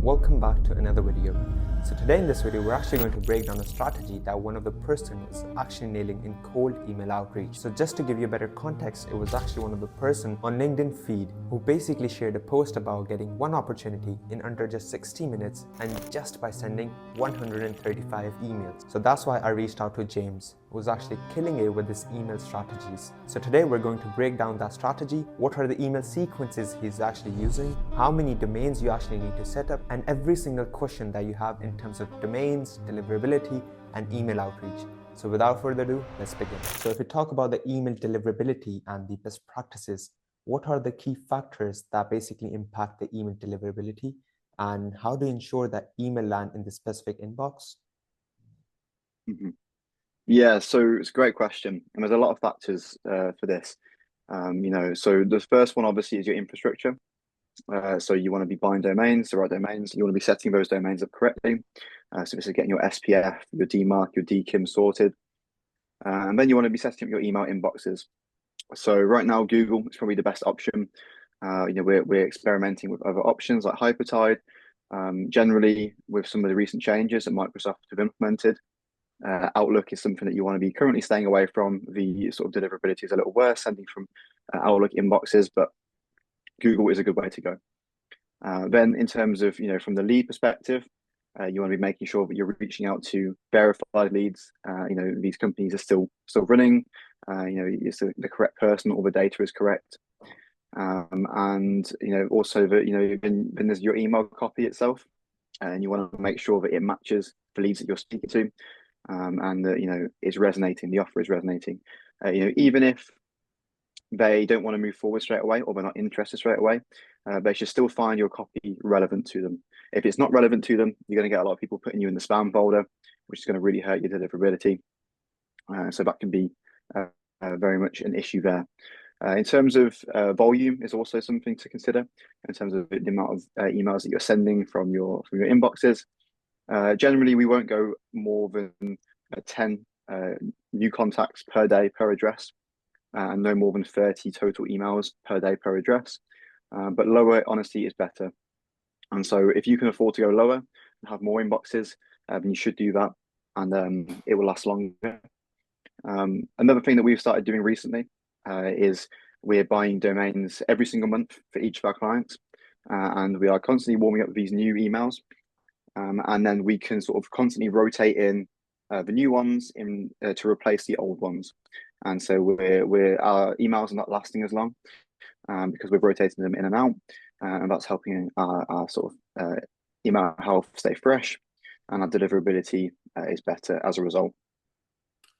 welcome back to another video. So today in this video, we're actually going to break down a strategy that one of the person is actually nailing in cold email outreach. So just to give you a better context, it was actually one of the person on LinkedIn feed who basically shared a post about getting one opportunity in under just 60 minutes and just by sending 135 emails. So that's why I reached out to James, who was actually killing it with his email strategies. So today we're going to break down that strategy, what are the email sequences he's actually using, how many domains you actually need to set up, and every single question that you have in terms of domains, deliverability, and email outreach. So without further ado, let's begin. So if we talk about the email deliverability and the best practices, what are the key factors that basically impact the email deliverability, and how do you ensure that email land in the specific inbox? Yeah, so it's a great question, and there's a lot of factors for this. So the first one obviously is your infrastructure. So you want to be buying domains, the right domains. You want to be setting those domains up correctly. So this is getting your SPF, your DMARC, your DKIM sorted, and then you want to be setting up your email inboxes. So right now, Google is probably the best option. We're experimenting with other options like Hypertide. Generally, with some of the recent changes that Microsoft have implemented, Outlook is something that you want to be currently staying away from. The sort of deliverability is a little worse, sending from Outlook inboxes, but Google is a good way to go. Then in terms of, from the lead perspective, you want to be making sure that you're reaching out to verified leads. These companies are still running. It's the correct person, all the data is correct. Also that, then there's your email copy itself, and you want to make sure that it matches the leads that you're speaking to. And that is resonating. The offer is resonating. Even if they don't want to move forward straight away, or they're not interested straight away, they should still find your copy relevant to them. If it's not relevant to them, you're going to get a lot of people putting you in the spam folder, which is going to really hurt your deliverability. So that can be very much an issue there. In terms of volume, is also something to consider in terms of the amount of emails that you're sending from your inboxes. Generally, we won't go more than 10 new contacts per day per address, and no more than 30 total emails per day per address. But lower, honestly, is better. And so if you can afford to go lower and have more inboxes, then you should do that, and it will last longer. Another thing that we've started doing recently is we're buying domains every single month for each of our clients, and we are constantly warming up these new emails. And then we can sort of constantly rotate in the new ones to replace the old ones. And so our emails are not lasting as long because we're rotating them in and out, and that's helping our sort of email health stay fresh, and our deliverability is better as a result.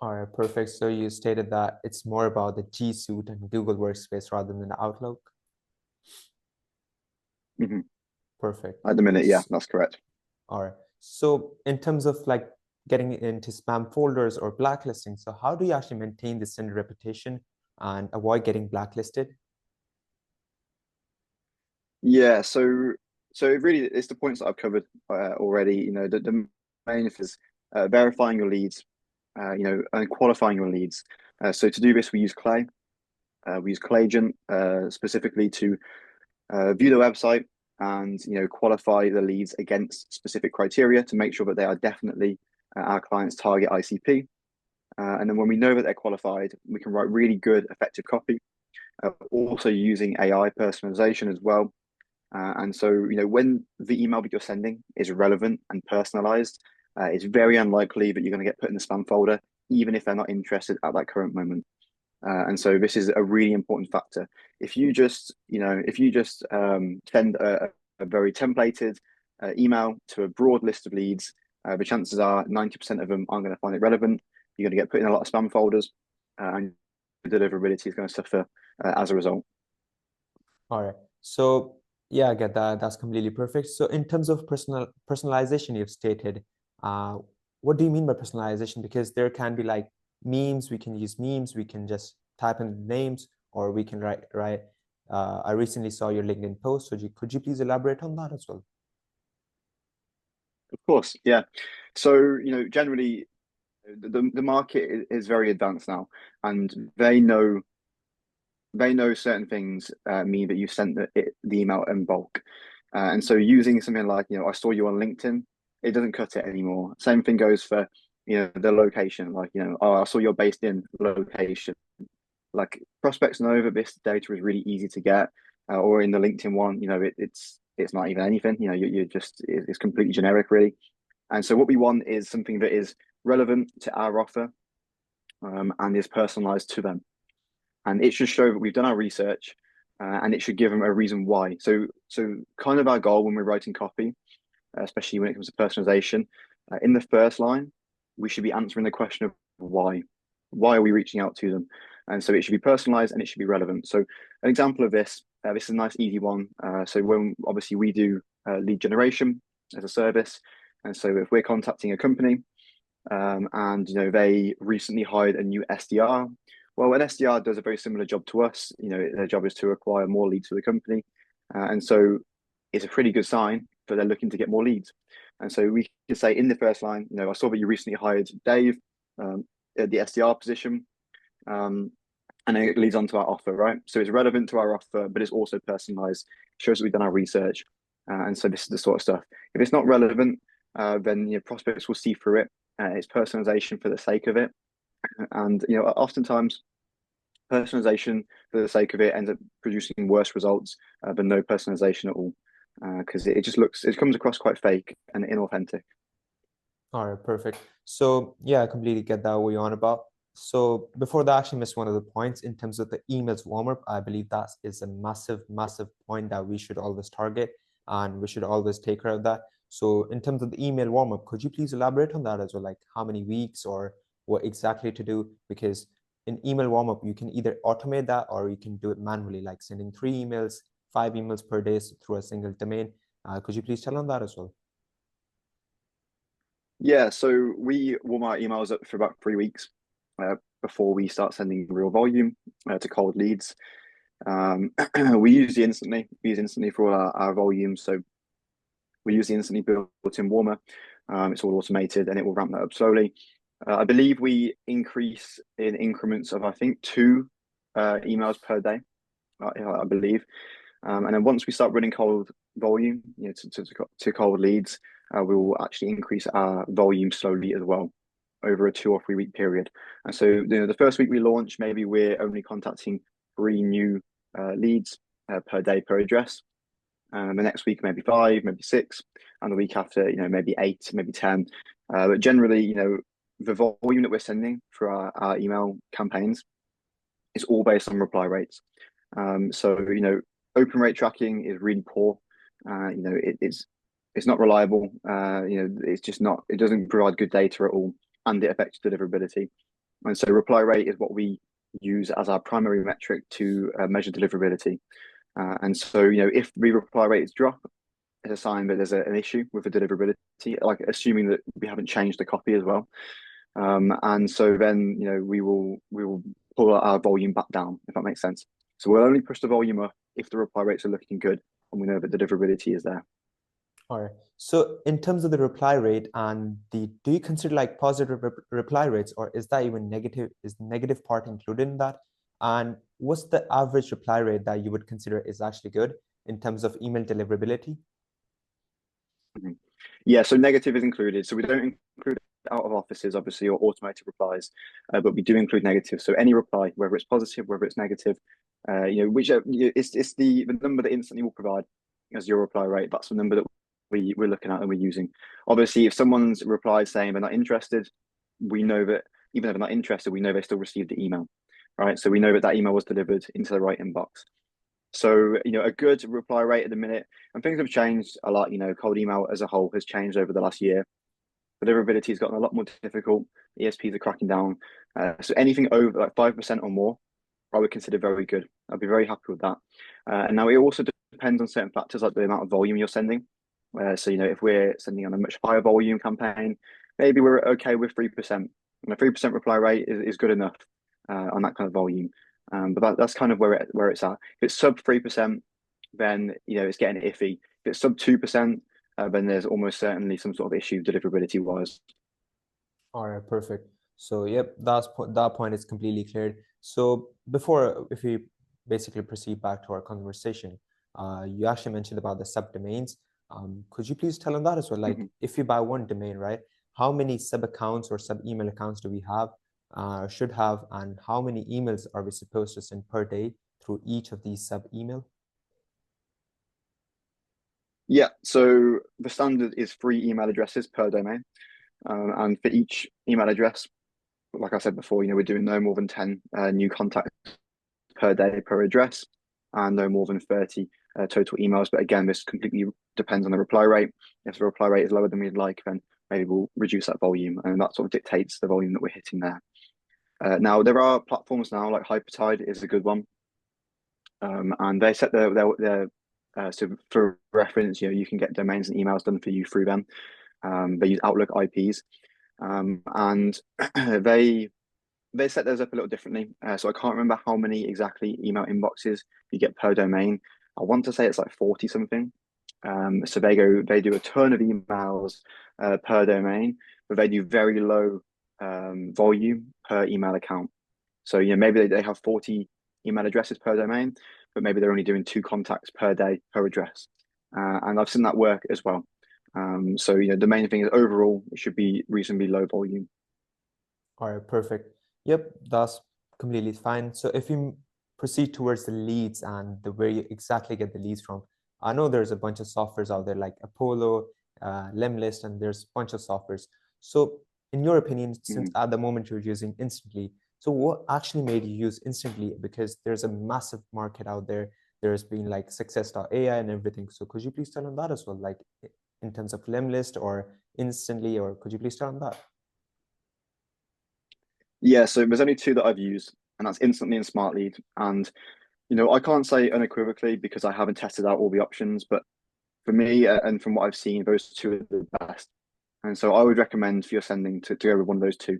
All right, perfect. So you stated that it's more about the G Suite and Google Workspace rather than the Outlook. Mm-hmm. Perfect. At the minute, yeah, that's correct. All right. So in terms of like getting into spam folders or blacklisting, so how do you actually maintain the sender reputation and avoid getting blacklisted? Yeah, so it really it's the points that I've covered already. The main is verifying your leads, and qualifying your leads. So to do this, we use Clay. We use Clayagent specifically to view the website and qualify the leads against specific criteria to make sure that they are definitely our client's target ICP. And then when we know that they're qualified, we can write really good, effective copy. Also using AI personalization as well. And so, when the email that you're sending is relevant and personalized, it's very unlikely that you're going to get put in the spam folder, even if they're not interested at that current moment. And so this is a really important factor. If you just send a very templated email to a broad list of leads, the chances are 90% of them aren't going to find it relevant. You're going to get put in a lot of spam folders, and deliverability is going to suffer as a result. All right. So yeah, I get that. That's completely perfect. So in terms of personalization, you've stated, what do you mean by personalization? Because there can be like memes, we can use memes, we can just type in names, or we can write. I recently saw your LinkedIn post, so could you please elaborate on that as well? Of course, yeah. So, generally the market is very advanced now, and they know certain things mean that you sent the email in bulk. And so using something like, I saw you on LinkedIn, it doesn't cut it anymore. Same thing goes for, the location, like, oh, I saw you're based in location. Like prospects know that this data is really easy to get, or in the LinkedIn one, it's not even anything. You're just it's completely generic, really. And so what we want is something that is relevant to our offer, and is personalized to them. And it should show that we've done our research, and it should give them a reason why. So kind of our goal when we're writing copy, especially when it comes to personalization, in the first line, we should be answering the question of why. Why are we reaching out to them? And so it should be personalized and it should be relevant. So an example of this, this is a nice easy one. So when obviously we do lead generation as a service, and so if we're contacting a company, and they recently hired a new SDR. Well, an SDR does a very similar job to us. Their job is to acquire more leads for the company, and so it's a pretty good sign that they're looking to get more leads. And so we can say in the first line, I saw that you recently hired Dave, at the SDR position, and then it leads on to our offer, right? So it's relevant to our offer, but it's also personalized, shows that we've done our research, and so this is the sort of stuff. If it's not relevant, then prospects will see through it. It's personalization for the sake of it, and oftentimes personalization for the sake of it ends up producing worse results than no personalization at all, because it comes across quite fake and inauthentic. All right, perfect. So yeah, I completely get that what you're on about. So before that, I actually missed one of the points in terms of the emails warm up. I believe that is a massive, massive point that we should always target and we should always take care of that. So in terms of the email warm up, could you please elaborate on that as well? Like how many weeks or what exactly to do? Because in email warm up, you can either automate that or you can do it manually, like sending 3 emails, 5 emails per day through a single domain. Could you please tell on that as well? Yeah, so we warm our emails up for about 3 weeks before we start sending real volume to cold leads. We use instantly. We use instantly for all our volume. So we use the instantly built-in warmer. It's all automated and it will ramp that up slowly. I believe we increase in increments of, I think, 2 emails per day, I believe. And then once we start running cold volume, to cold leads, we will actually increase our volume slowly as well over a 2 or 3 week period. And so, the first week we launch, maybe we're only contacting 3 new leads per day per address. The next week, maybe 5, maybe 6, and the week after, maybe 8, maybe 10. But generally, the volume that we're sending for our email campaigns is all based on reply rates. So, open rate tracking is really poor. It's not reliable. It's just not. It doesn't provide good data at all, and it affects deliverability. And so, reply rate is what we use as our primary metric to measure deliverability. And so, if the reply rates drop, it's a sign that there's an issue with the deliverability, like assuming that we haven't changed the copy as well. And so then, we will pull our volume back down, if that makes sense. So we'll only push the volume up if the reply rates are looking good and we know that the deliverability is there. All right. So in terms of the reply rate and do you consider like positive reply rates, or is that even negative? Is the negative part included in that? And what's the average reply rate that you would consider is actually good in terms of email deliverability? Mhm. Yeah, so negative is included. So we don't include out of offices, obviously, or automated replies, but we do include negative. So any reply, whether it's positive, whether it's negative, it's the number that instantly will provide as your reply rate. That's the number that we're looking at and we're using. Obviously, if someone's replied saying they're not interested, we know that even though they're not interested, we know they still received the email, right? So we know that email was delivered into the right inbox. So, a good reply rate at the minute, and things have changed a lot. Cold email as a whole has changed over the last year. Deliverability has gotten a lot more difficult. ESPs are cracking down. So anything over like 5% or more, I would consider very good. I'd be very happy with that. And now it also depends on certain factors like the amount of volume you're sending. So, if we're sending on a much higher volume campaign, maybe we're okay with 3%. And a 3% reply rate is good enough on that kind of volume. But that's kind of where it's at. If it's sub 3%, then it's getting iffy. If it's sub 2%, then there's almost certainly some sort of issue deliverability wise. All right, perfect. So yep, that point is completely cleared. So before, if we basically proceed back to our conversation, You actually mentioned about the subdomains. Could you please tell on that as well? Like, if you buy one domain, right, how many sub accounts or sub email accounts do we have, should have, and how many emails are we supposed to send per day through each of these sub email? Yeah, so the standard is 3 email addresses per domain. And for each email address, like I said before, we're doing no more than 10 new contacts per day per address, and no more than 30 total emails. But again, this completely depends on the reply rate. If the reply rate is lower than we'd like, then maybe we'll reduce that volume, and that sort of dictates the volume that we're hitting there. Now, there are platforms now, like Hypertide is a good one, and they set their so for reference, you can get domains and emails done for you through them. They use Outlook IPs, and they set those up a little differently. So I can't remember how many exactly email inboxes you get per domain. I want to say it's like 40 something. So they do a ton of emails per domain, but they do very low volume per email account. So maybe they have 40 email addresses per domain, but maybe they're only doing 2 contacts per day per address. And I've seen that work as well. So the main thing is overall it should be reasonably low volume. All right, perfect. Yep, that's completely fine. So if you proceed towards the leads and the where you exactly get the leads from, I know there's a bunch of softwares out there like Apollo, Lemlist, and there's a bunch of softwares. So in your opinion, since Mhm. at the moment you're using Instantly, so what actually made you use Instantly? Because there's a massive market out there. There's been like success.ai and everything. So could you please tell on that as well, like in terms of Lemlist or Instantly, or could you please tell on that? Yeah, so there's only two that I've used, and that's Instantly and Smart Lead. And I can't say unequivocally because I haven't tested out all the options, but for me and from what I've seen, those two are the best. And so I would recommend for your sending to go with one of those two.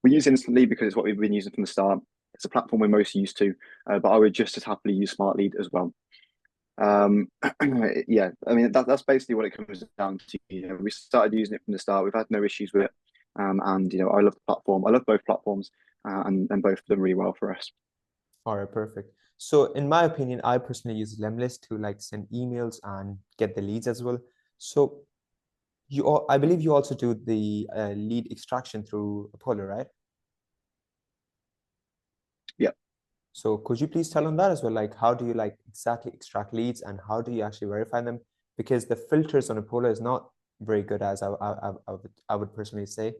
We use Instantly because it's what we've been using from the start. It's a platform we're most used to, but I would just as happily use Smart Lead as well. Um, yeah, I mean that's basically what it comes down to. We started using it from the start. We've had no issues with it, and I love the platform. I love both platforms, and both of them really well for us. All right, perfect. So in my opinion, I personally use Lemlist to like send emails and get the leads as well. So I believe you also do the lead extraction through Apollo, right? Yeah. So could you please tell on that as well? Like how do you like exactly extract leads and how do you actually verify them? Because the filters on Apollo is not very good as I would personally say.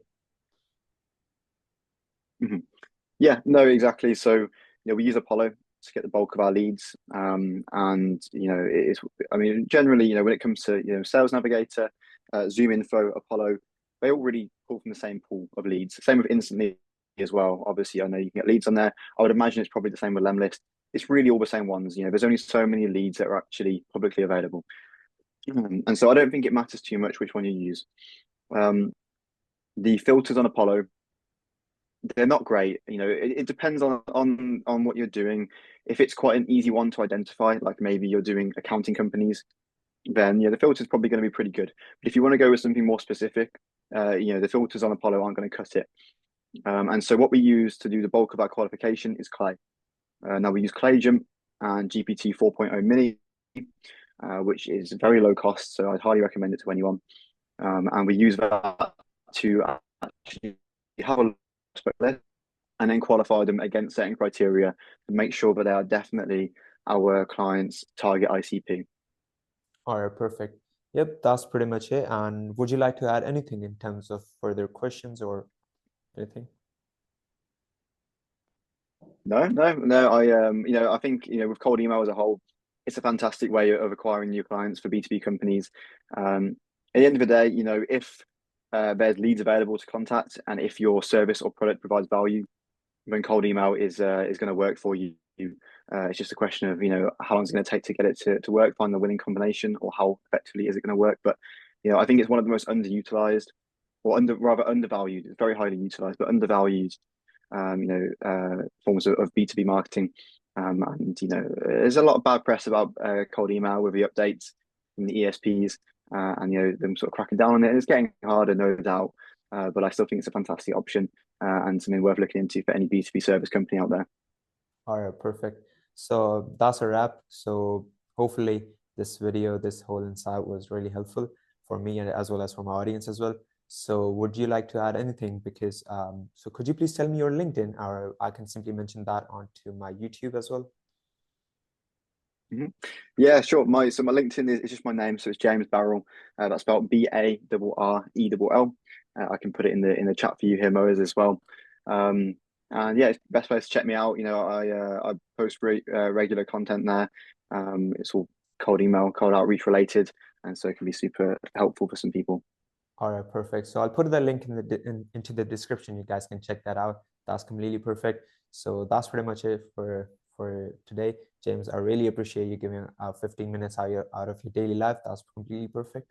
Mhm. Yeah, no, exactly. So, we use Apollo to get the bulk of our leads. And, it's, I mean, generally, when it comes to, Sales Navigator, Zoom Info, Apollo, they all really pull from the same pool of leads. Same with Instantly as well. Obviously, I know you can get leads on there. I would imagine it's probably the same with Lemlist. It's really all the same ones. There's only so many leads that are actually publicly available. And so I don't think it matters too much which one you use. Um, the filters on Apollo, they're not great. It depends on what you're doing. If it's quite an easy one to identify, like maybe you're doing accounting companies, then the filter's probably going to be pretty good. But if you want to go with something more specific, the filters on Apollo aren't going to cut it. And so what we use to do the bulk of our qualification is Clay. Now we use ClayJump and GPT 4.0 Mini, which is very low cost, so I'd highly recommend it to anyone. And we use that to actually have a look and then qualify them against certain criteria to make sure that they are definitely our client's target ICP. All right, perfect. Yep, that's pretty much it. And would you like to add anything in terms of further questions or anything? No, no, no. I think with cold email as a whole, it's a fantastic way of acquiring new clients for B2B companies. At the end of the day, if there's leads available to contact, and if your service or product provides value, then cold email is going to work for you. It's just a question of how long it's going to take to get it to work, find the winning combination, or how effectively is it going to work. But I think it's one of the most underutilized, or rather undervalued. It's very highly utilized, but undervalued. Forms of B2B marketing. And there's a lot of bad press about cold email with the updates from the ESPs, and them sort of cracking down on it. It's getting harder, no doubt, but I still think it's a fantastic option, and something worth looking into for any B2B service company out there. All right, perfect. So that's a wrap. So Hopefully this video, this whole insight was really helpful for me and as well as for my audience as well. So would you like to add anything? Because so could you please tell me your LinkedIn, or I can simply mention that onto my YouTube as well? Yeah, sure. My LinkedIn is just my name, so it's James Barrell. That's spelled Barrell. I can put it in the chat for you here, Moaz, as well. And yeah, it's the best place to check me out. You know, I post regular content there. It's all cold email, cold outreach related, and so it can be super helpful for some people. All right, perfect. So I'll put the link into the description. You guys can check that out. That's completely perfect. So that's pretty much it for today. James, I really appreciate you giving 15 minutes out of your daily life. That's completely perfect.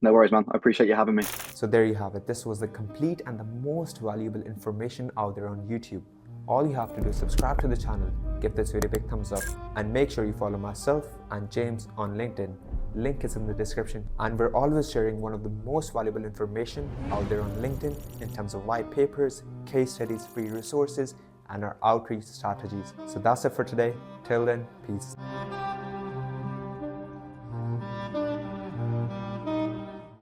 No worries, man. I appreciate you having me. So there you have it. This was the complete and the most valuable information out there on YouTube. All you have to do is subscribe to the channel, give this video a big thumbs up, and make sure you follow myself and James on LinkedIn. Link is in the description. And we're always sharing one of the most valuable information out there on LinkedIn in terms of white papers, case studies, free resources, and our outreach strategies. So that's it for today. Till then, peace.